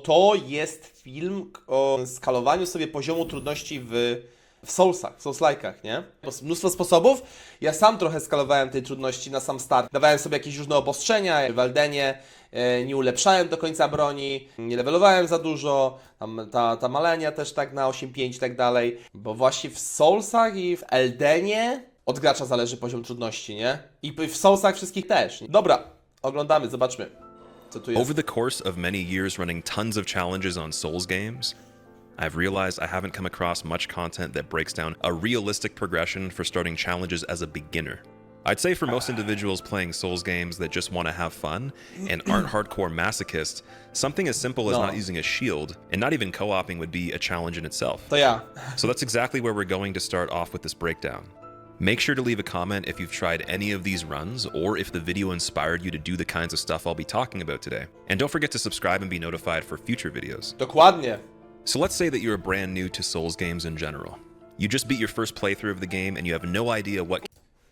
to jest film o skalowaniu sobie poziomu trudności w Soulsach, w Souls-like'ach, nie? Mnóstwo sposobów. Ja sam trochę skalowałem tej trudności na sam start. Dawałem sobie jakieś różne obostrzenia. W Eldenie nie ulepszałem do końca broni, nie levelowałem za dużo. Tam ta malenia też tak na 8.5 i tak dalej. Bo właśnie w Soulsach i w Eldenie od gracza zależy poziom trudności, nie? I w Soulsach wszystkich też. Dobra, oglądamy, zobaczmy, co tu jest. Over the course of many years running tons of challenges on Souls games, I've realized I haven't come across much content that breaks down a realistic progression for starting challenges as a beginner. I'd say for most individuals playing Souls games that just want to have fun and aren't hardcore masochists, something as simple as not using a shield and not even co-oping would be a challenge in itself. To ja. So that's exactly where we're going to start off with this breakdown. Make sure to leave a comment if you've tried any of these runs or if the video inspired you to do the kinds of stuff I'll be talking about today. And don't forget to subscribe and be notified for future videos. Dokładnie. So let's say that you're brand new to Souls games in general. You just beat your first playthrough of the game and you have no idea what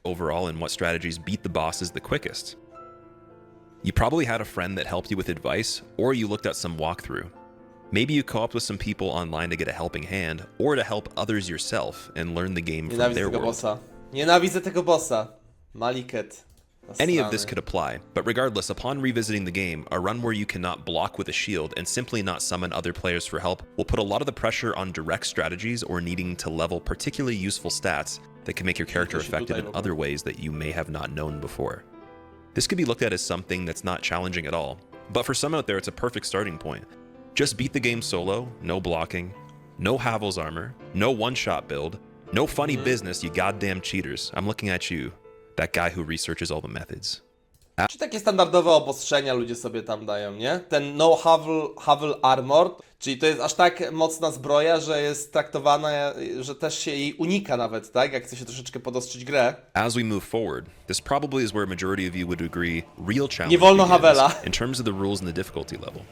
overall and what strategies beat the bosses the quickest. You probably had a friend that helped you with advice, or you looked at some walkthrough. Maybe you co-op with some people online to get a helping hand, or to help others yourself and learn the game from their world. Bossa. Nienawidzę tego bossa. Maliket. Any of this could apply, but regardless, upon revisiting the game, a run where you cannot block with a shield and simply not summon other players for help will put a lot of the pressure on direct strategies or needing to level particularly useful stats that can make your character effective in other ways that you may have not known before. This could be looked at as something that's not challenging at all, but for some out there it's a perfect starting point. Just beat the game solo, no blocking, no Havel's armor, no one-shot build, no funny business, you goddamn cheaters. I'm looking at you. That guy who researches all the methods. Czy takie standardowe obostrzenia ludzie sobie tam dają, nie? Ten no Havel armor, czyli to jest aż tak mocna zbroja, że jest traktowana, że też się jej unika nawet, tak? Jak chce się troszeczkę podostrzyć grę. As we move forward, this probably is where a majority of you would agree real challenge Nie wolno begins Havela. in terms of the rules and the difficulty level.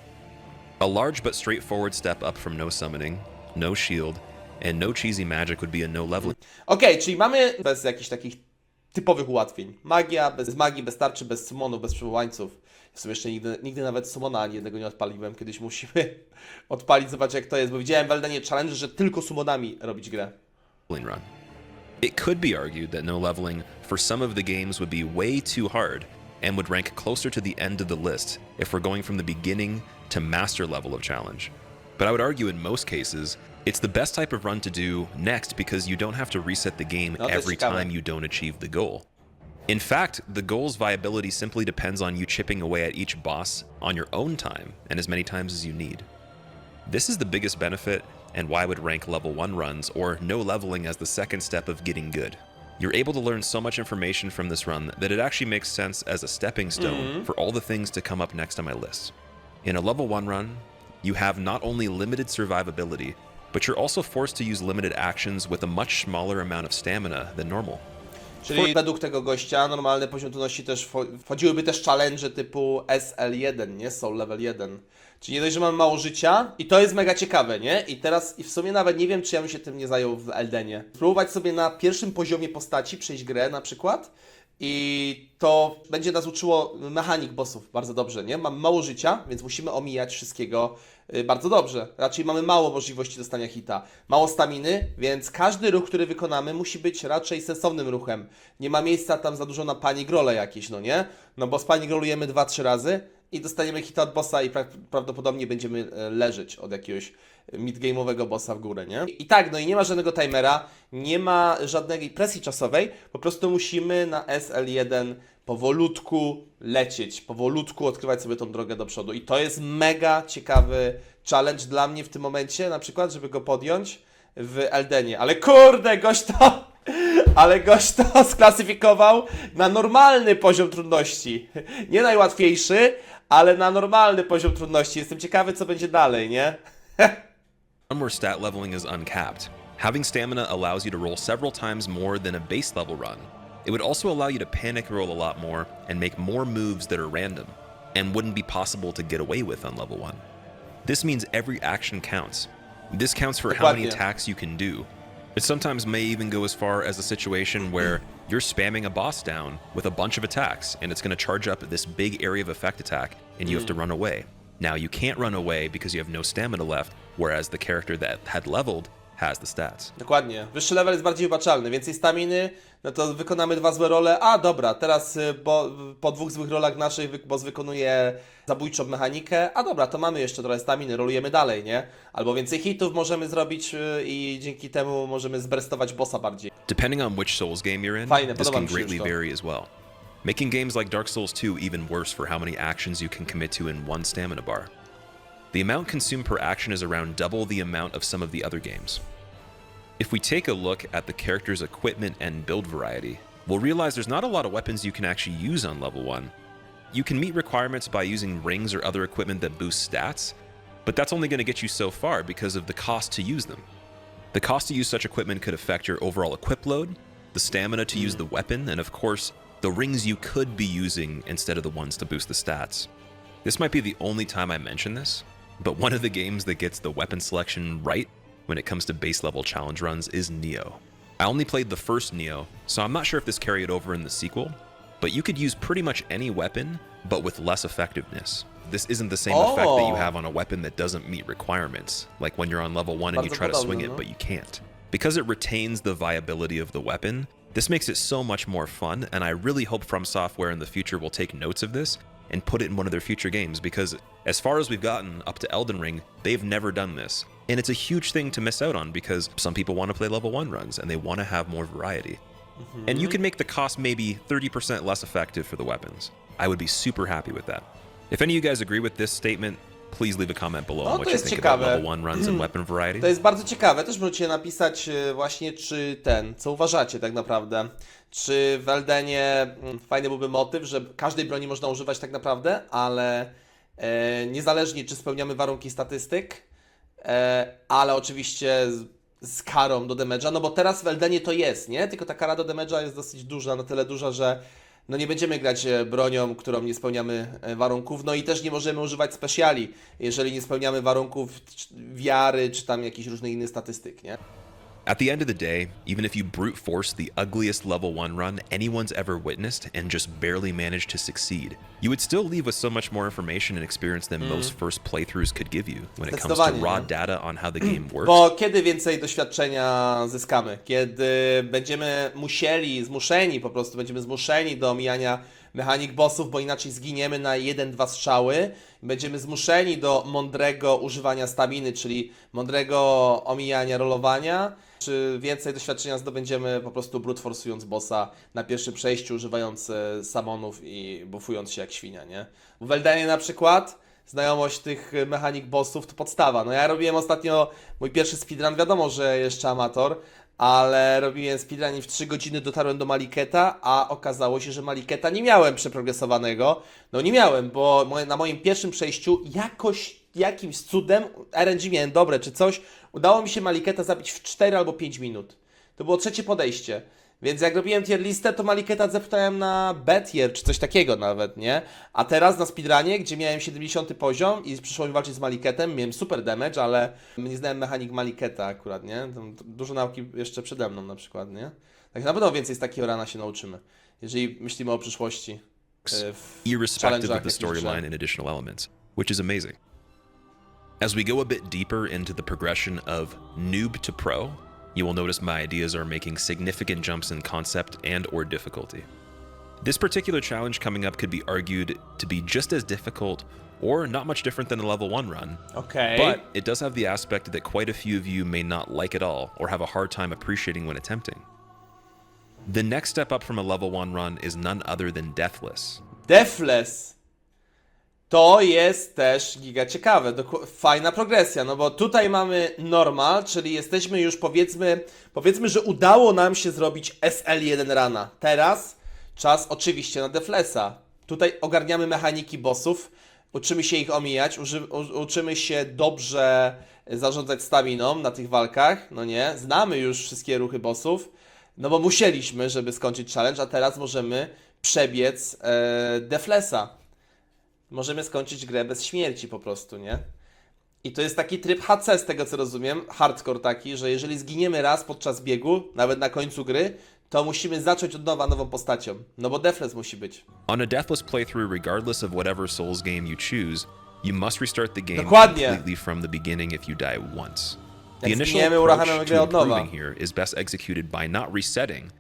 A large but straightforward step up from no summoning, no shield, and no cheesy magic would be a no level. Okej, czyli mamy bez jakichś takich typowych ułatwień. Magia, bez magii, bez tarczy, bez summonów, bez przywołańców. Ja sobie jeszcze nigdy nawet summona ani jednego nie odpaliłem. Kiedyś musimy odpalić, zobaczyć jak to jest, bo widziałem w Eldenie challenge, że tylko summonami robić grę. Run. It could be argued that no leveling for some of the games would be way too hard and would rank closer to the end of the list if we're going from the beginning to master level of challenge. But I would argue in most cases, it's the best type of run to do next because you don't have to reset the game every time you don't achieve the goal. In fact, the goal's viability simply depends on you chipping away at each boss on your own time and as many times as you need. This is the biggest benefit and why I would rank level 1 runs or no leveling as the second step of getting good. You're able to learn so much information from this run that it actually makes sense as a stepping stone for all the things to come up next on my list. In a level 1 run, you have not only limited survivability, but you're also forced to use limited actions with a much smaller amount of stamina than normal. Czyli według tego gościa normalny poziom trudności też wchodziłyby też challenge typu SL1, nie? Soul Level 1. Czyli nie dość, że mamy mało życia i to jest mega ciekawe, nie? I teraz w sumie nawet nie wiem, czy ja bym się tym nie zajął w Eldenie. Spróbować sobie na pierwszym poziomie postaci przejść grę na przykład i to będzie nas uczyło mechanik bossów bardzo dobrze, nie? Mamy mało życia, więc musimy omijać wszystkiego bardzo dobrze. Raczej mamy mało możliwości dostania hita. Mało staminy, więc każdy ruch, który wykonamy, musi być raczej sensownym ruchem. Nie ma miejsca tam za dużo na panic rolle jakieś, no nie? No bo spanic rollujemy 2-3 razy i dostaniemy hita od bossa i prawdopodobnie będziemy leżeć od jakiegoś mid-game'owego bossa w górę, nie? I tak, no i nie ma żadnego timera, nie ma żadnej presji czasowej, po prostu musimy na SL1 powolutku lecieć, powolutku odkrywać sobie tą drogę do przodu. I to jest mega ciekawy challenge dla mnie w tym momencie, na przykład, żeby go podjąć w Eldenie. Ale kurde, gość to sklasyfikował na normalny poziom trudności. Nie najłatwiejszy, ale na normalny poziom trudności. Jestem ciekawy, co będzie dalej, nie? Where stat leveling is uncapped. Having stamina allows you to roll several times more than a base level run. It would also allow you to panic roll a lot more and make more moves that are random and wouldn't be possible to get away with on level 1. This means every action counts. This counts for how many attacks you can do. It sometimes may even go as far as a situation where you're spamming a boss down with a bunch of attacks and it's going to charge up this big area of effect attack and you have to run away. Now you can't run away because you have no stamina left, whereas the character that had leveled has the stats. Dokładnie. Wyższy level jest bardziej wybaczalny. Więcej staminy, no to wykonamy 2 złe role. A dobra, teraz po 2 złych rolach naszych boss wykonuje zabójczą mechanikę. A dobra, to mamy jeszcze trochę staminy, rolujemy dalej, nie? Albo więcej hitów możemy zrobić i dzięki temu możemy zberstować bossa bardziej. Depending on which Souls game you're in, Fajne, this podoba can mi się greatly już to. vary as well. Making games like Dark Souls 2 even worse for how many actions you can commit to in one stamina bar. The amount consumed per action is around double the amount of some of the other games. If we take a look at the character's equipment and build variety, we'll realize there's not a lot of weapons you can actually use on level 1. You can meet requirements by using rings or other equipment that boost stats, but that's only going to get you so far because of the cost to use them. The cost to use such equipment could affect your overall equip load, the stamina to use the weapon, and of course, the rings you could be using instead of the ones to boost the stats. This might be the only time I mention this, but one of the games that gets the weapon selection right when it comes to base level challenge runs is Nioh. I only played the first Nioh, so I'm not sure if this carried over in the sequel, but you could use pretty much any weapon, but with less effectiveness. This isn't the same effect that you have on a weapon that doesn't meet requirements, like when you're on level 1 and you try to swing it, but you can't. Because it retains the viability of the weapon, this makes it so much more fun, and I really hope From Software in the future will take notes of this and put it in one of their future games, because as far as we've gotten up to Elden Ring, they've never done this. And it's a huge thing to miss out on because some people want to play level 1 runs and they want to have more variety. And you can make the cost maybe 30% less effective for the weapons. I would be super happy with that. If any of you guys agree with this statement, please leave a comment below on what you think about level 1 runs and weapon variety. To jest bardzo ciekawe. Też możecie napisać właśnie, czy co uważacie tak naprawdę. Czy w Eldenie fajny byłby motyw, że każdej broni można używać tak naprawdę, ale niezależnie czy spełniamy warunki statystyk, ale oczywiście z karą do damage'a, no bo teraz w Eldenie to jest, nie? Tylko ta kara do damage'a jest dosyć duża, na tyle duża, że no nie będziemy grać bronią, którą nie spełniamy warunków, no i też nie możemy używać speciali, jeżeli nie spełniamy warunków wiary, czy tam jakichś różnych innych statystyk, nie? At the end of the day, even if you brute force the ugliest level 1 run anyone's ever witnessed and just barely managed to succeed, you would still leave with so much more information and experience than most first playthroughs could give you when it comes to raw data on how the game works. Bo kiedy więcej doświadczenia zyskamy? Kiedy będziemy zmuszeni do omijania mechanik bossów, bo inaczej zginiemy na 1-2 strzały. Będziemy zmuszeni do mądrego używania staminy, czyli mądrego omijania rolowania. Czy więcej doświadczenia zdobędziemy po prostu brute forsując bossa na pierwszym przejściu, używając samonów i buffując się jak świnia, nie? W Eldenie na przykład znajomość tych mechanik bossów to podstawa. No ja robiłem ostatnio mój pierwszy speedrun, wiadomo, że jeszcze amator, ale robiłem speedrun i w 3 godziny dotarłem do Maliketa, a okazało się, że Maliketa nie miałem przeprogresowanego. No nie miałem, bo na moim pierwszym przejściu jakimś cudem, RNG miałem dobre czy coś, udało mi się Maliketa zabić w 4 albo 5 minut. To było trzecie podejście. Więc jak robiłem tier listę, to Maliketa zeptałem na B-tier, czy coś takiego nawet, nie? A teraz na speedrunie, gdzie miałem 70 poziom i przyszło mi walczyć z Maliketem, miałem super damage, ale nie znałem mechanik Maliketa akurat, nie? Tam dużo nauki jeszcze przede mną na przykład, nie? Tak na pewno więcej z takiego rana się nauczymy, jeżeli myślimy o przyszłości. Irrespective of the storyline and additional elements, which is amazing. As we go a bit deeper into the progression of noob to pro, you will notice my ideas are making significant jumps in concept and or difficulty. This particular challenge coming up could be argued to be just as difficult or not much different than a level 1 run. Okay. But it does have the aspect that quite a few of you may not like at all or have a hard time appreciating when attempting. The next step up from a level 1 run is none other than Deathless. Deathless! To jest też giga ciekawe, fajna progresja, no bo tutaj mamy normal, czyli jesteśmy już powiedzmy, że udało nam się zrobić SL1 rana. Teraz czas oczywiście na Deathlessa. Tutaj ogarniamy mechaniki bossów, uczymy się ich omijać, uczymy się dobrze zarządzać staminą na tych walkach, no nie, znamy już wszystkie ruchy bossów, no bo musieliśmy, żeby skończyć challenge, a teraz możemy przebiec Deathlessa. Możemy skończyć grę bez śmierci po prostu, nie? I to jest taki tryb HC z tego co rozumiem, hardcore taki, że jeżeli zginiemy raz podczas biegu, nawet na końcu gry, to musimy zacząć od nowa nową postacią, no bo Deathless musi być. On a Deathless playthrough, regardless of whatever Souls game you choose, You must restart the game Dokładnie. completely from the beginning if you die once. The Jak initial zginiemy, approach uruchamiamy grę to od nowa. improving here is best executed by not resetting,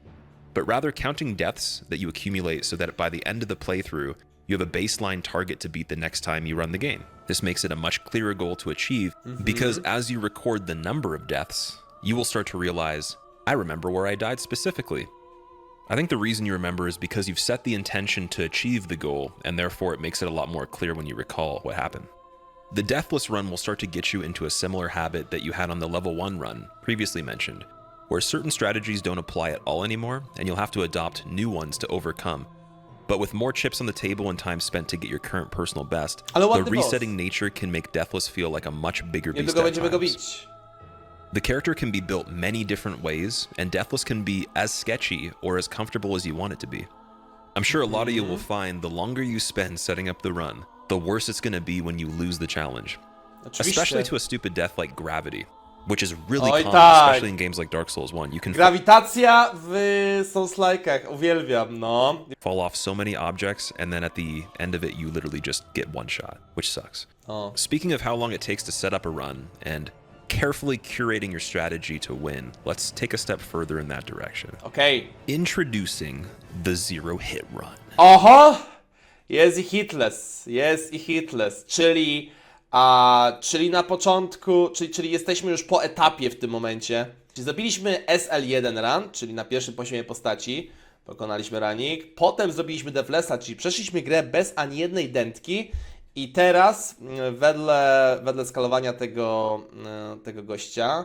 but rather counting deaths that you accumulate so that by the end of the playthrough, you have a baseline target to beat the next time you run the game. This makes it a much clearer goal to achieve because as you record the number of deaths, you will start to realize, I remember where I died specifically. I think the reason you remember is because you've set the intention to achieve the goal, and therefore it makes it a lot more clear when you recall what happened. The Deathless run will start to get you into a similar habit that you had on the level 1 run, previously mentioned, where certain strategies don't apply at all anymore, and you'll have to adopt new ones to overcome. But with more chips on the table and time spent to get your current personal best, the resetting nature can make Deathless feel like a much bigger beast Niedługo at będziemy go times. bić. The character can be built many different ways, and Deathless can be as sketchy or as comfortable as you want it to be. I'm sure a lot of you will find the longer you spend setting up the run, the worse it's going to be when you lose the challenge. Especially to a stupid death like Gravity, which is really common, especially in games like Dark Souls 1. You can Grawitacja w Soulslike'ach, uwielbiam, no. fall off so many objects, and then at the end of it, you literally just get one shot, which sucks. Speaking of how long it takes to set up a run, and carefully curating your strategy to win, let's take a step further in that direction. Okej. Introducing the Zero Hit Run. Oho! Jest i hitless, czyli na początku, czyli jesteśmy już po etapie w tym momencie. Czyli zrobiliśmy SL1 run, czyli na pierwszym poziomie postaci, pokonaliśmy ranik, potem zrobiliśmy Deathlessa, czyli przeszliśmy grę bez ani jednej dętki i teraz wedle skalowania tego gościa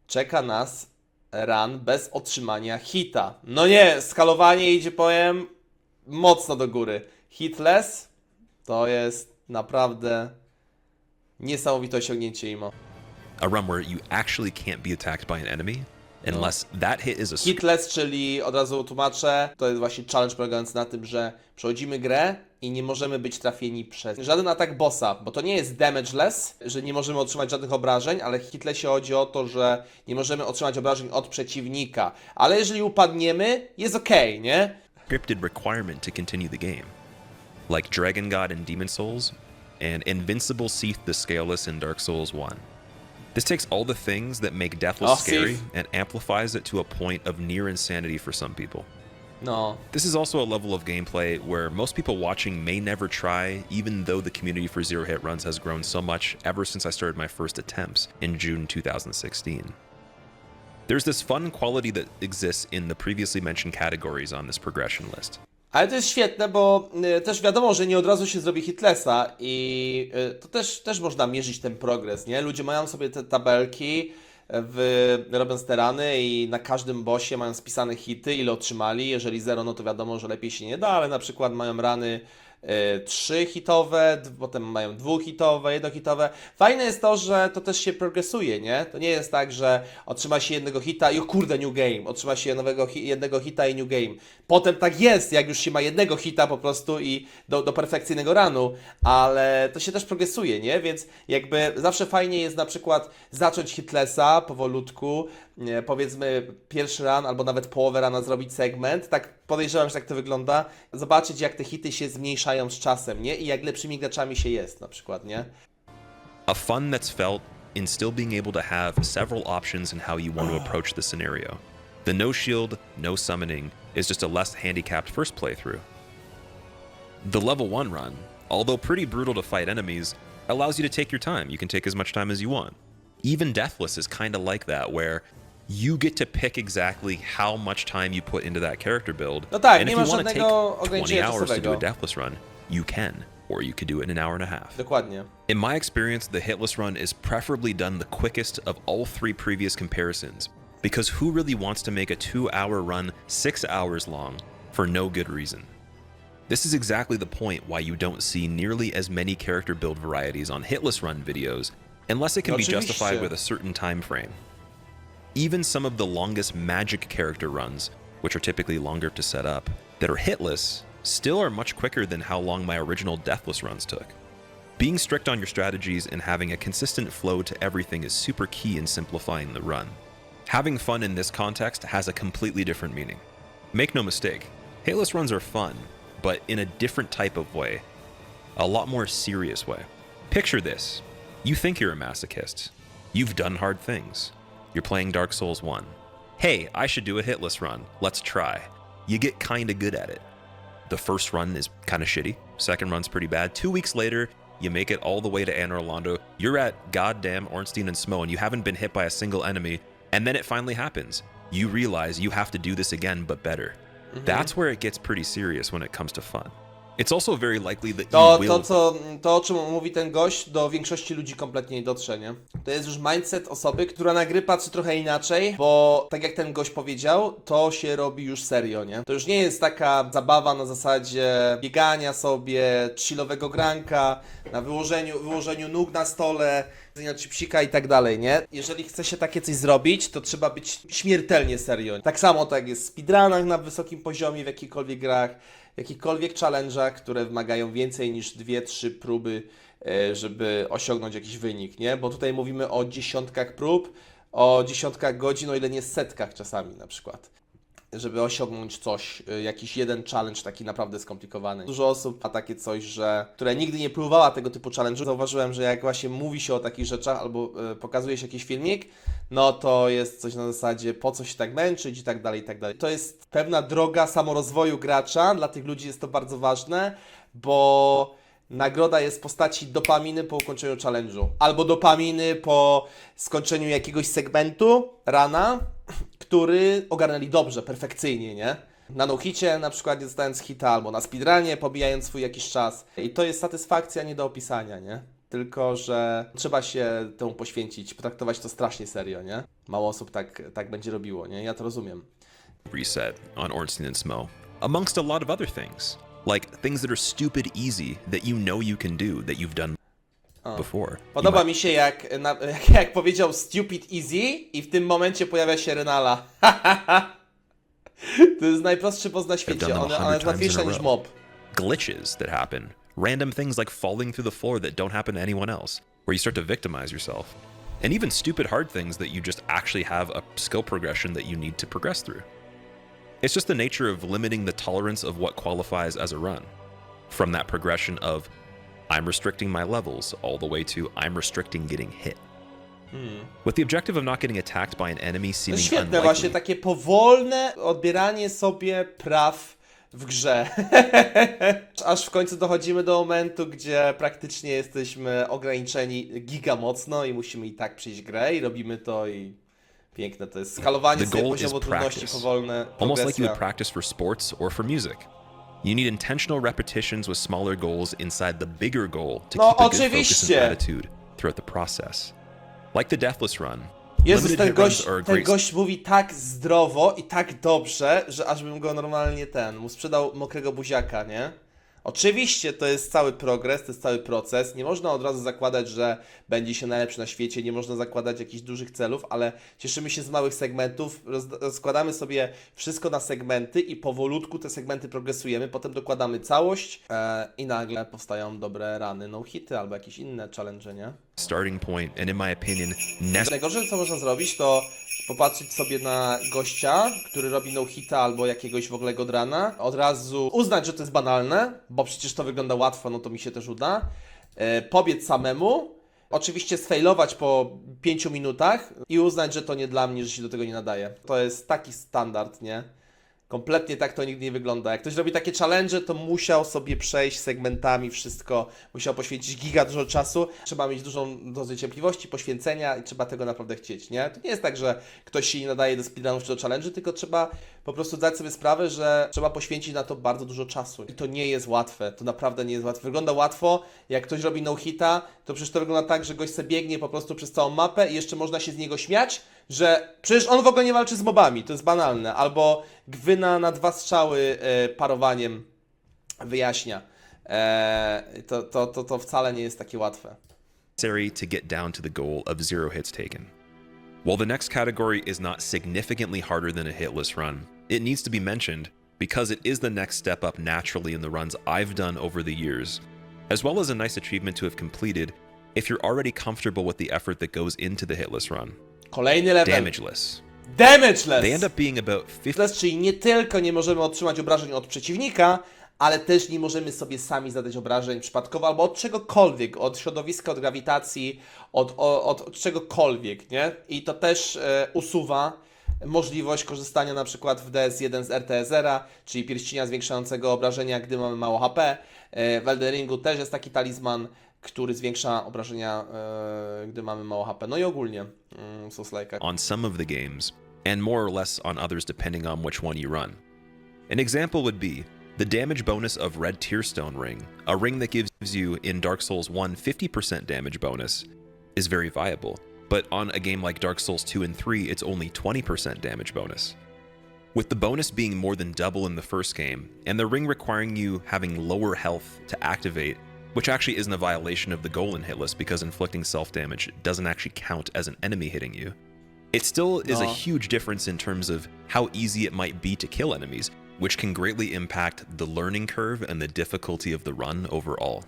czeka nas run bez otrzymania hita. No nie, skalowanie idzie, powiem, mocno do góry. Hitless to jest naprawdę niesamowite osiągnięcie IMO. A run where you actually can't be attacked by an enemy unless that hit is a Hitless, czyli od razu tłumaczę, to jest właśnie challenge polegający na tym, że przechodzimy grę i nie możemy być trafieni przez żaden atak bossa, bo to nie jest damageless, że nie możemy otrzymać żadnych obrażeń, ale w Hitlessie chodzi o to, że nie możemy otrzymać obrażeń od przeciwnika. Ale jeżeli upadniemy, jest okej, nie? scripted requirement to continue the game, like Dragon God in Demon Souls and Invincible Seath the Scaleless in Dark Souls 1. This takes all the things that make Deathless scary and amplifies it to a point of near insanity for some people. No. This is also a level of gameplay where most people watching may never try, even though the community for Zero Hit runs has grown so much ever since I started my first attempts in June 2016. There's this fun quality that exists in the previously mentioned categories on this progression list. Ale to jest świetne, bo też wiadomo, że nie od razu się zrobi Hitlessa i to też można mierzyć ten progres, nie? Ludzie mają sobie te tabelki, robiąc te rany i na każdym bossie mają spisane hity, ile otrzymali. Jeżeli 0, no to wiadomo, że lepiej się nie da, ale na przykład mają rany 3-hitowe, potem mają 2-hitowe, 1-hitowe. Fajne jest to, że to też się progresuje, nie? To nie jest tak, że otrzyma się jednego hita i o kurde, new game. Otrzyma się jednego hita i new game. Potem tak jest, jak już się ma jednego hita po prostu i do perfekcyjnego runu, ale to się też progresuje, nie? Więc jakby zawsze fajnie jest na przykład zacząć hitlessa powolutku, powiedzmy pierwszy run albo nawet połowę rana zrobić segment, tak podejrzewam, że tak to wygląda, zobaczyć jak te hity się zmniejszają z czasem, nie? I jak lepszymi graczami się jest na przykład, nie? A fun that's felt in still being able to have several options in how you want to approach the scenario. The no shield, no summoning is just a less handicapped first playthrough. The level 1 run, although pretty brutal to fight enemies, allows you to take your time. You can take as much time as you want. Even Deathless is kind of like that, where you get to pick exactly how much time you put into that character build. No tak, and nie if ma you want to żadnego take 20 ograniczenia hours to do a czasowego. Deathless run, you can, or you could do it in an hour and a half. Dokładnie. In my experience, the hitless run is preferably done the quickest of all 3 previous comparisons, because who really wants to make a 2-hour run 6 hours long for no good reason? This is exactly the point why you don't see nearly as many character build varieties on hitless run videos, unless it can be justified with a certain time frame. Even some of the longest magic character runs, which are typically longer to set up, that are hitless, still are much quicker than how long my original deathless runs took. Being strict on your strategies and having a consistent flow to everything is super key in simplifying the run. Having fun in this context has a completely different meaning. Make no mistake, hitless runs are fun, but in a different type of way. A lot more serious way. Picture this. You think you're a masochist. You've done hard things. You're playing Dark Souls 1. Hey, I should do a hitless run. Let's try. You get kinda good at it. The first run is kinda shitty. Second run's pretty bad. 2 weeks later, you make it all the way to Anor Londo. You're at goddamn Ornstein and Smough, and you haven't been hit by a single enemy. And then it finally happens. You realize you have to do this again, but better. That's where it gets pretty serious when it comes to fun. It's also very likely that you will... To, o czym mówi ten gość, do większości ludzi kompletnie nie dotrze, nie? To jest już mindset osoby, która na gry patrzy trochę inaczej, bo tak jak ten gość powiedział, to się robi już serio, nie? To już nie jest taka zabawa na zasadzie biegania sobie, chillowego granka, na wyłożeniu nóg na stole, jedzenia chipsika i tak dalej, nie? Jeżeli chce się takie coś zrobić, to trzeba być śmiertelnie serio. Tak samo tak jest w speedrunach na wysokim poziomie, w jakichkolwiek grach, w jakichkolwiek challenge'ach, które wymagają więcej niż 2-3 próby, żeby osiągnąć jakiś wynik, nie? Bo tutaj mówimy o dziesiątkach prób, o dziesiątkach godzin, o ile nie setkach czasami na przykład, żeby osiągnąć coś, jakiś jeden challenge taki naprawdę skomplikowany. Dużo osób ma takie coś, które nigdy nie próbowała tego typu challenge'u. Zauważyłem, że jak właśnie mówi się o takich rzeczach albo pokazuje się jakiś filmik, no to jest coś na zasadzie, po co się tak męczyć i tak dalej, i tak dalej. To jest pewna droga samorozwoju gracza, dla tych ludzi jest to bardzo ważne, bo nagroda jest w postaci dopaminy po ukończeniu challenge'u, albo dopaminy po skończeniu jakiegoś segmentu, rana, który ogarnęli dobrze, perfekcyjnie, nie? Na no-hicie na przykład nie dostając hita, albo na speedrunie pobijając swój jakiś czas. I to jest satysfakcja nie do opisania, nie? Tylko że trzeba się temu poświęcić, potraktować to strasznie serio, nie? Mało osób tak będzie robiło, nie? Ja to rozumiem. Reset on Ornstein and Smough, amongst a lot of other things. Like things that are stupid easy that you know you can do, that you've done before. Podoba mi się jak powiedział stupid easy i w tym momencie pojawia się Renala. To jest najprostszy boss na świecie, ona jest łatwiejsza niż mob. Glitches that happen. Random things like falling through the floor that don't happen to anyone else, where you start to victimize yourself. And even stupid hard things that you just actually have a skill progression that you need to progress through. It's just the nature of limiting the tolerance of what qualifies as a run. From that progression of, I'm restricting my levels, all the way to, I'm restricting getting hit. With the objective of not getting attacked by an enemy seeming Świetne unlikely. właśnie takie powolne odbieranie sobie praw w grze. Aż w końcu dochodzimy do momentu, gdzie praktycznie jesteśmy ograniczeni giga mocno i musimy i tak przejść grę i robimy to i piękne to jest. Skalowanie sobie poziomu trudności powolne, almost like you progresja. would practice for sports or for music. You need intentional repetitions with smaller goals inside the bigger goal to keep a good focus and attitude throughout the process. Like the Deathless Run. Jezus, ten gość mówi tak zdrowo i tak dobrze, że aż bym go normalnie mu sprzedał mokrego buziaka, nie? Oczywiście to jest cały progres, to jest cały proces. Nie można od razu zakładać, że będzie się najlepszy na świecie, nie można zakładać jakichś dużych celów, ale cieszymy się z małych segmentów, rozkładamy sobie wszystko na segmenty i powolutku te segmenty progresujemy, potem dokładamy całość i nagle powstają dobre rany, no-hity albo jakieś inne challenge, nie? Starting point, and in my opinion, Najgorsze, co można zrobić, to popatrzeć sobie na gościa, który robi no-hita albo jakiegoś w ogóle godrana, od razu uznać, że to jest banalne, bo przecież to wygląda łatwo, no to mi się też uda, pobiec samemu, oczywiście sfailować po 5 minutach i uznać, że to nie dla mnie, że się do tego nie nadaje. To jest taki standard, nie? Kompletnie tak to nigdy nie wygląda. Jak ktoś robi takie challenge, to musiał sobie przejść segmentami wszystko, musiał poświęcić giga dużo czasu. Trzeba mieć dużą dozę cierpliwości, poświęcenia i trzeba tego naprawdę chcieć, nie? To nie jest tak, że ktoś się nie nadaje do speedrunów czy do challenge, tylko trzeba po prostu zdać sobie sprawę, że trzeba poświęcić na to bardzo dużo czasu. I to nie jest łatwe, to naprawdę nie jest łatwe. Wygląda łatwo, jak ktoś robi no-hita, to przecież to wygląda tak, że gość sobie biegnie po prostu przez całą mapę i jeszcze można się z niego śmiać, że przecież on w ogóle nie walczy z mobami, to jest banalne. Albo gwyna na 2 strzały parowaniem wyjaśnia. To wcale nie jest takie łatwe. necessary to get down to the goal of 0 hits taken. While the next category is not significantly harder than a hitless run, it needs to be mentioned because it is the next step up naturally in the runs I've done over the years, as well as a nice achievement to have completed if you're already comfortable with the effort that goes into the hitless run. Kolejny level. Damageless. Damageless! They end up being about 50... Czyli nie tylko nie możemy otrzymać obrażeń od przeciwnika, ale też nie możemy sobie sami zadać obrażeń przypadkowo, albo od czegokolwiek, od środowiska, od grawitacji, od czegokolwiek, nie? I to też usuwa możliwość korzystania na przykład w DS1 z RTSera, czyli pierścienia zwiększającego obrażenia, gdy mamy mało HP. W Elden Ringu też jest taki talizman, który zwiększa obrażenia, gdy mamy mało HP. No i ogólnie SOULSLIKE. On some of the games, and more or less on others depending on which one you run. An example would be the damage bonus of Red Tearstone Ring, a ring that gives you in Dark Souls 1 50% damage bonus, is very viable, but on a game like Dark Souls 2 and 3, it's only 20% damage bonus. With the bonus being more than double in the first game, and the ring requiring you having lower health to activate, which actually isn't a violation of the goal in hit list because inflicting self-damage doesn't actually count as an enemy hitting you, it still is a huge difference in terms of how easy it might be to kill enemies, which can greatly impact the learning curve and the difficulty of the run overall.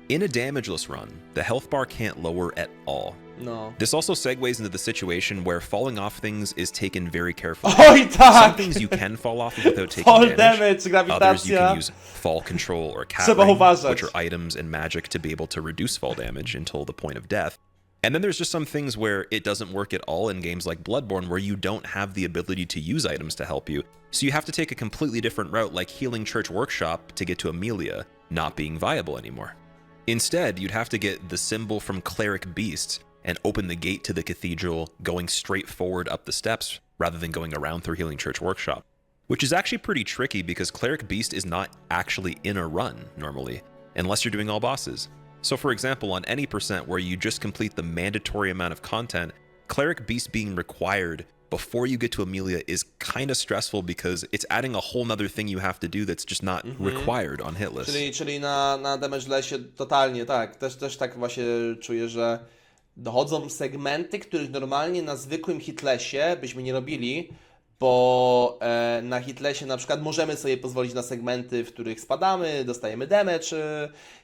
In a damageless run, the health bar can't lower at all. No. This also segues into the situation where falling off things is taken very carefully. Oj, tak! Some things you can fall off of without taking Fall damage. damage, Others you grawitacja. can use fall control or cat Trzeba ring, uważać. which are items and magic to be able to reduce fall damage until the point of death. And then there's just some things where it doesn't work at all in games like Bloodborne, where you don't have the ability to use items to help you. So you have to take a completely different route, like Healing Church Workshop to get to Amelia, not being viable anymore. Instead, you'd have to get the symbol from Cleric Beasts and open the gate to the cathedral, going straight forward up the steps rather than going around through Healing Church Workshop, which is actually pretty tricky because Cleric Beast is not actually in a run normally, unless you're doing all bosses. So for example, on any percent where you just complete the mandatory amount of content, Cleric Beast being required before you get to Amelia is kind of stressful because it's adding a whole nother thing you have to do that's just not required on hit list. Czyli na damagelessie totalnie, tak. Też tak właśnie czuję, że dochodzą segmenty, których normalnie na zwykłym hitlessie byśmy nie robili, bo na hitlessie na przykład możemy sobie pozwolić na segmenty, w których spadamy, dostajemy damage,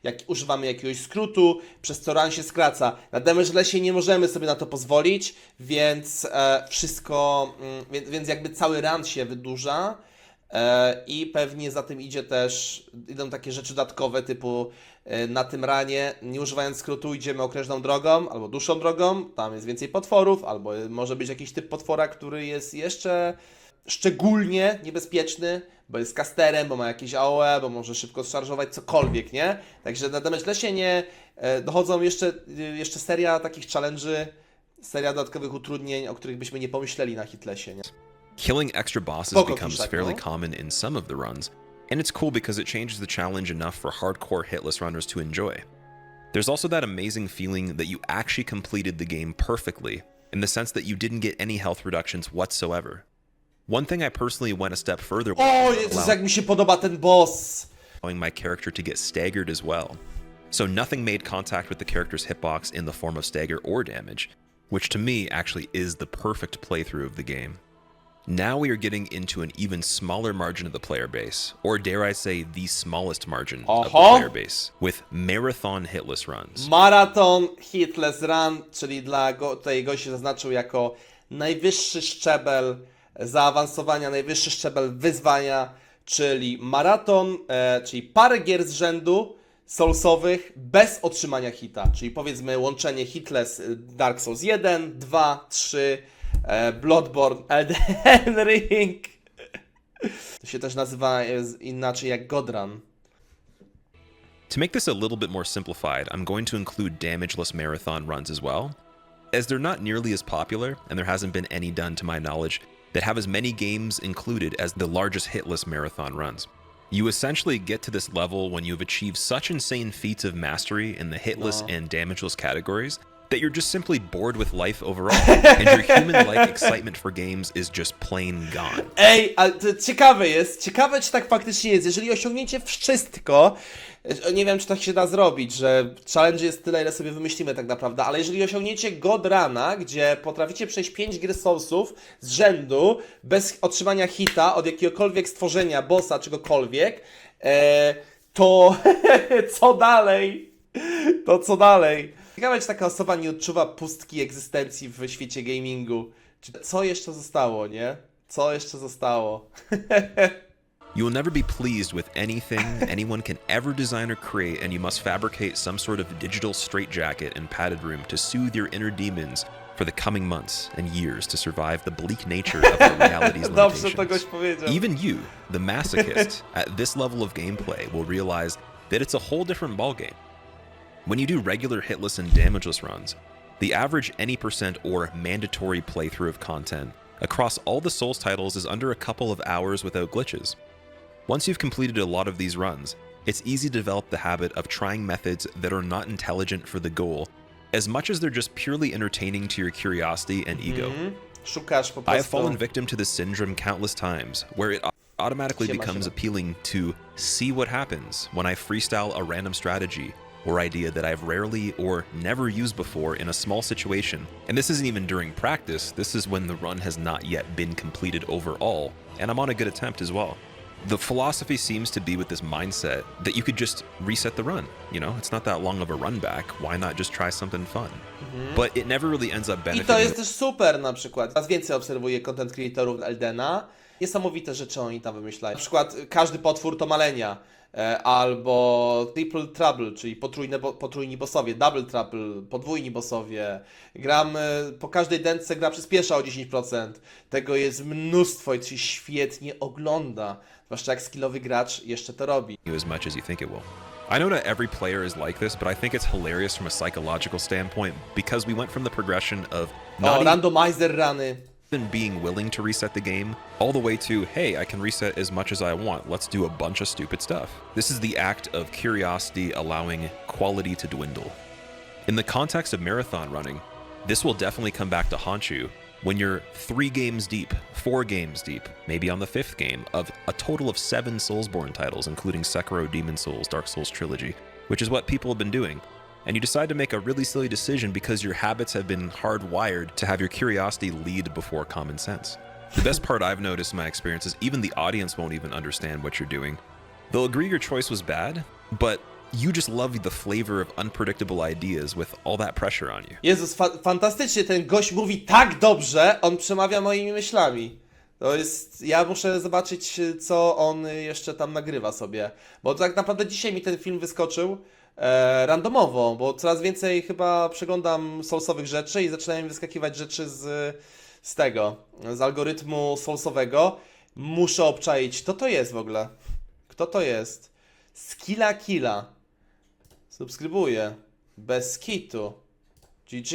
jak używamy jakiegoś skrótu, przez co run się skraca. Na damagelessie nie możemy sobie na to pozwolić, więc więc jakby cały run się wydłuża. I pewnie za tym idą takie rzeczy dodatkowe typu na tym ranie, nie używając skrótu, idziemy okrężną drogą albo dłuższą drogą, tam jest więcej potworów, albo może być jakiś typ potwora, który jest jeszcze szczególnie niebezpieczny, bo jest casterem, bo ma jakieś AOE, bo może szybko zszarżować, cokolwiek, nie? Także na damagelessie dochodzą jeszcze seria takich challenge'y, seria dodatkowych utrudnień, o których byśmy nie pomyśleli na hitlessie, nie? Killing extra bosses Spoko, becomes Kiszak, fairly no. common in some of the runs, and it's cool because it changes the challenge enough for hardcore hitless runners to enjoy. There's also that amazing feeling that you actually completed the game perfectly, in the sense that you didn't get any health reductions whatsoever. One thing I personally went a step further O, Jezus, jak mi się podoba ten boss! allowing my character to get staggered as well. So nothing made contact with the character's hitbox in the form of stagger or damage, which to me actually is the perfect playthrough of the game. Now we are getting into an even smaller margin of the player base, or dare I say the smallest margin of the player base, with marathon hitless runs. Marathon hitless run, czyli tutaj gość się zaznaczył jako najwyższy szczebel zaawansowania, najwyższy szczebel wyzwania, czyli maraton, czyli parę gier z rzędu soulsowych bez otrzymania hita, czyli powiedzmy łączenie hitless Dark Souls 1, 2, 3, Bloodborne, Elden Ring. To się też nazywa inaczej jak Godrun. To make this a little bit more simplified, I'm going to include damageless marathon runs as well, as they're not nearly as popular, and there hasn't been any done to my knowledge that have as many games included as the largest hitless marathon runs. You essentially get to this level when you've achieved such insane feats of mastery in the hitless and damageless categories that you're just simply bored with life overall, and your human-like excitement for games is just plain gone. Ej, ale to ciekawe czy tak faktycznie jest, jeżeli osiągniecie wszystko, nie wiem czy tak się da zrobić, że challenge jest tyle ile sobie wymyślimy tak naprawdę, ale jeżeli osiągniecie Godruna, gdzie potraficie przejść 5 gier Soulsów z rzędu, bez otrzymania hita od jakiegokolwiek stworzenia, bossa, czegokolwiek, to co dalej? To co dalej? Ciekawe, czy taka osoba nie odczuwa pustki egzystencji w świecie gamingu. Co jeszcze zostało, nie? Co jeszcze zostało? You will never be pleased with anything anyone can ever design or create, and you must fabricate some sort of digital straitjacket and padded room to soothe your inner demons for the coming months and years to survive the bleak nature of the reality's Dobrze to goś limitations. powiedział. Even you, the masochist, at this level of gameplay will realize that it's a whole different ballgame. When you do regular hitless and damageless runs, the average any percent or mandatory playthrough of content across all the Souls titles is under a couple of hours without glitches. Once you've completed a lot of these runs, it's easy to develop the habit of trying methods that are not intelligent for the goal, as much as they're just purely entertaining to your curiosity and ego. Szukasz po I have prostu. fallen victim to this syndrome countless times, where it automatically becomes appealing to see what happens when I freestyle a random strategy or idea that I've rarely or never used before in a small situation. And this isn't even during practice, this is when the run has not yet been completed overall, and I'm on a good attempt as well. The philosophy seems to be with this mindset that you could just reset the run. You know, it's not that long of a run back. Why not just try something fun? But it never really ends up I benefiting. to jest też super na przykład. Coraz więcej obserwuję content creatorów Eldena. Niesamowite rzeczy oni tam wymyślają. Na przykład każdy potwór to malenia. Albo triple trouble, czyli potrójni bossowie, double trouble, podwójni bossowie. Gram po każdej dętce gra przyspiesza o 10%. Tego jest mnóstwo i to się świetnie ogląda. Zwłaszcza jak skillowy gracz jeszcze to robi. As much as you think it will. I know not every player is like this, but I think it's hilarious from a psychological standpoint because we went from the progression of not Randomizer runy. even being willing to reset the game all the way to, hey, I can reset as much as I want. Let's do a bunch of stupid stuff. This is the act of curiosity allowing quality to dwindle. In the context of marathon running, this will definitely come back to haunt you when you're 3 games deep, 4 games deep, maybe on the 5th game of a total of 7 Soulsborne titles, including Sekiro, Demon Souls, Dark Souls Trilogy, which is what people have been doing. And you decide to make a really silly decision because your habits have been hardwired to have your curiosity lead before common sense. The best part I've noticed in my experience is even the audience won't even understand what you're doing. They'll agree your choice was bad, but you just love the flavor of unpredictable ideas with all that pressure on you. Jezus, fantastycznie ten gość mówi tak dobrze, on przemawia moimi myślami. To jest... Ja muszę zobaczyć, co on jeszcze tam nagrywa sobie. Bo tak naprawdę dzisiaj mi ten film wyskoczył randomowo, bo coraz więcej chyba przeglądam soulsowych rzeczy i zaczynają mi wyskakiwać rzeczy z tego, z algorytmu soulsowego. Muszę obczaić, kto to jest w ogóle? Kto to jest? Killa. Subskrybuję. Bez kitu. GG.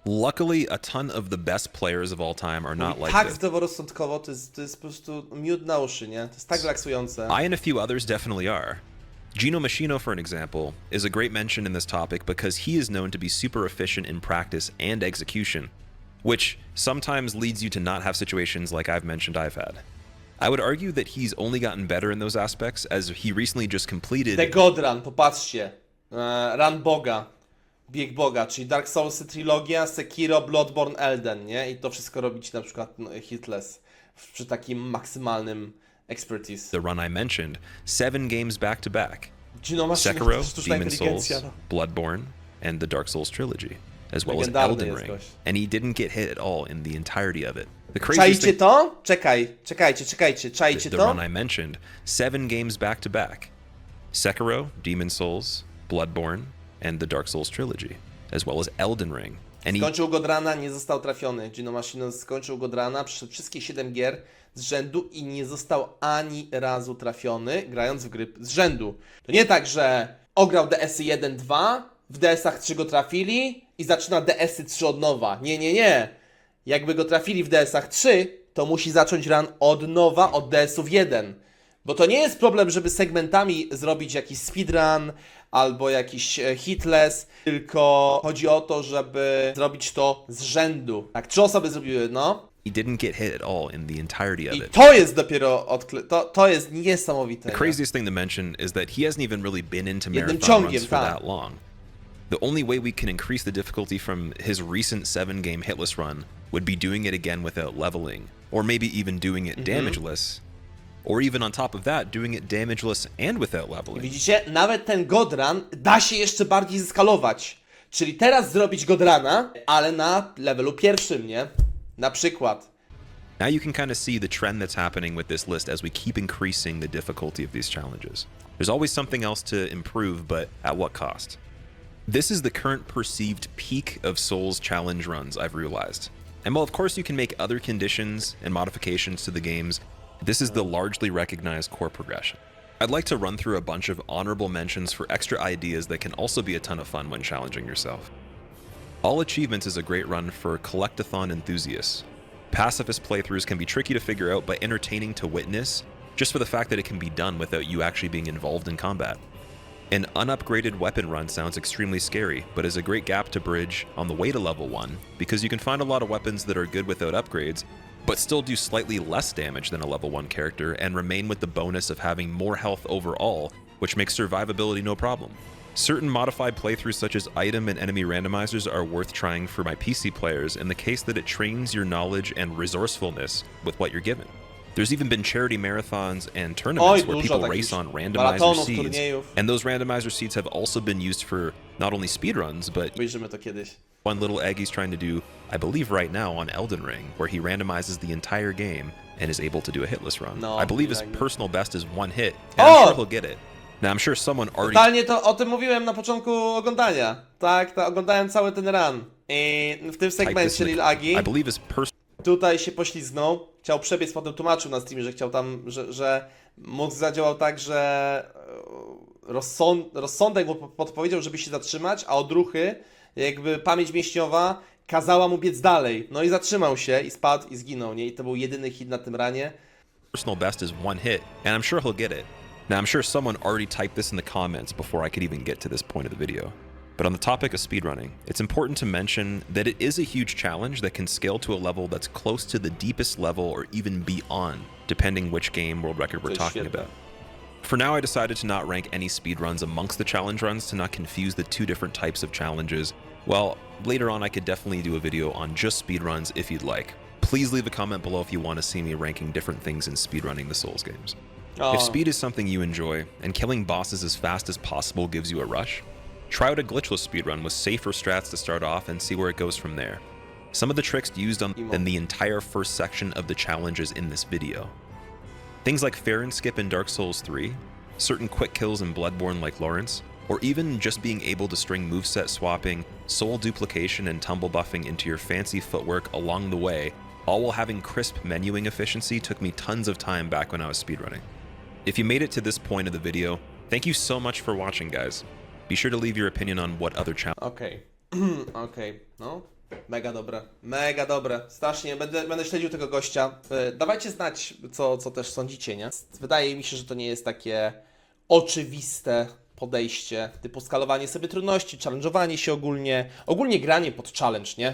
Luckily, a ton of the best players of all time are not like Tak this. zdroworozsądkowo, to jest po prostu miód na uszy, nie? To jest tak relaksujące. I and a few others definitely are. Gino Machino, for an example, is a great mention in this topic because he is known to be super efficient in practice and execution, which sometimes leads you to not have situations like I've mentioned I've had. I would argue that he's only gotten better in those aspects as he recently just completed The God Run, popatrzcie. Run Boga. Bieg Boga, czyli Dark Soulsy Trilogia, Sekiro, Bloodborne, Elden, nie? I to wszystko robić na przykład hitless przy takim maksymalnym expertise. the run I mentioned, 7 games back to back. Sekiro, Sekiro, Demon Souls, Bloodborne, and the Dark Souls trilogy, as well as Legendarny Elden jest Ring. gość. And he didn't get hit at all in the entirety of it. The Czajcie craziest thing, to? Czekajcie. Czajcie the to? run I mentioned, 7 games back to back. Sekiro, Demon Souls, Bloodborne, and the Dark Souls trilogy, as well as Elden Ring. And he Skończył Godrana, nie został trafiony. Gino Machino skończył Godrana, przyszedł wszystkie 7 gier z rzędu i nie został ani razu trafiony, grając w gry z rzędu. To nie tak, że ograł DS-y 1, 2, w DS-ach 3 go trafili i zaczyna DS-y 3 od nowa. Nie. Jakby go trafili w DS-ach 3, to musi zacząć run od nowa, od DS-ów 1. Bo to nie jest problem, żeby segmentami zrobić jakiś speedrun albo jakiś hitless, tylko chodzi o to, żeby zrobić to z rzędu. Tak, 3 osoby zrobiły, no. didn't get hit at all in the entirety of I it. to jest dopiero to jest niesamowite. The craziest thing to mention is that he hasn't even really been into Jednym marathon ciągiem, runs for tak. that long. The only way we can increase the difficulty from his recent 7-game hitless run would be doing it again without leveling, or maybe even doing it damageless, or even on top of that, doing it damageless and without leveling. Widzicie, nawet ten Godrun da się jeszcze bardziej zeskalować. Czyli teraz zrobić Godruna, ale na levelu pierwszym, nie? Na przykład. Now you can kind of see the trend that's happening with this list as we keep increasing the difficulty of these challenges. There's always something else to improve, but at what cost? This is the current perceived peak of Souls challenge runs, I've realized. And while of course you can make other conditions and modifications to the games, this is the largely recognized core progression. I'd like to run through a bunch of honorable mentions for extra ideas that can also be a ton of fun when challenging yourself. All Achievements is a great run for collectathon enthusiasts. Pacifist playthroughs can be tricky to figure out but entertaining to witness, just for the fact that it can be done without you actually being involved in combat. An unupgraded weapon run sounds extremely scary, but is a great gap to bridge on the way to level 1, because you can find a lot of weapons that are good without upgrades, but still do slightly less damage than a level 1 character and remain with the bonus of having more health overall, which makes survivability no problem. Certain modified playthroughs such as item and enemy randomizers are worth trying for my PC players in the case that it trains your knowledge and resourcefulness with what you're given. There's even been charity marathons and tournaments where people race on randomizer seeds, and those randomizer seeds have also been used for not only speedruns, but Obejrzymy to kiedyś. one little Eggie's trying to do, I believe right now, on Elden Ring, where he randomizes the entire game and is able to do a hitless run. No, I believe his jakby. personal best is one hit, and I'm sure he'll get it. Now I'm sure someone already... Totalnie to o tym mówiłem na początku oglądania. Tak, oglądałem cały ten run. I w tym segmencie Lil Agi I believe his personal... tutaj się pośliznął. Chciał przebiec, potem tłumaczył na streamie, że chciał tam, że mózg zadziałał tak, że rozsądek mu podpowiedział, żeby się zatrzymać, a odruchy, jakby pamięć mięśniowa, kazała mu biec dalej. No i zatrzymał się i spadł i zginął, nie? I to był jedyny hit na tym ranie. Personal best is one hit, and I'm sure he'll get it. Now I'm sure someone already typed this in the comments before I could even get to this point of the video. But on the topic of speedrunning, it's important to mention that it is a huge challenge that can scale to a level that's close to the deepest level or even beyond, depending which game world record we're talking about. For now, I decided to not rank any speedruns amongst the challenge runs to not confuse the two different types of challenges. Well, later on I could definitely do a video on just speedruns if you'd like. Please leave a comment below if you want to see me ranking different things in speedrunning the Souls games. If speed is something you enjoy, and killing bosses as fast as possible gives you a rush, try out a glitchless speedrun with safer strats to start off and see where it goes from there. Some of the tricks used on than the entire first section of the challenges in this video. Things like fair and skip in Dark Souls 3, certain quick kills in Bloodborne like Lawrence, or even just being able to string moveset swapping, soul duplication, and tumble buffing into your fancy footwork along the way, all while having crisp menuing efficiency took me tons of time back when I was speedrunning. If you made it to this point of the video, thank you so much for watching, guys. Be sure to leave your opinion on what other challenges. Okej, no. Mega dobre. Strasznie, będę śledził tego gościa. Dawajcie znać, co też sądzicie, nie? Wydaje mi się, że to nie jest takie oczywiste podejście, typu skalowanie sobie trudności, challenge'owanie się ogólnie granie pod challenge, nie?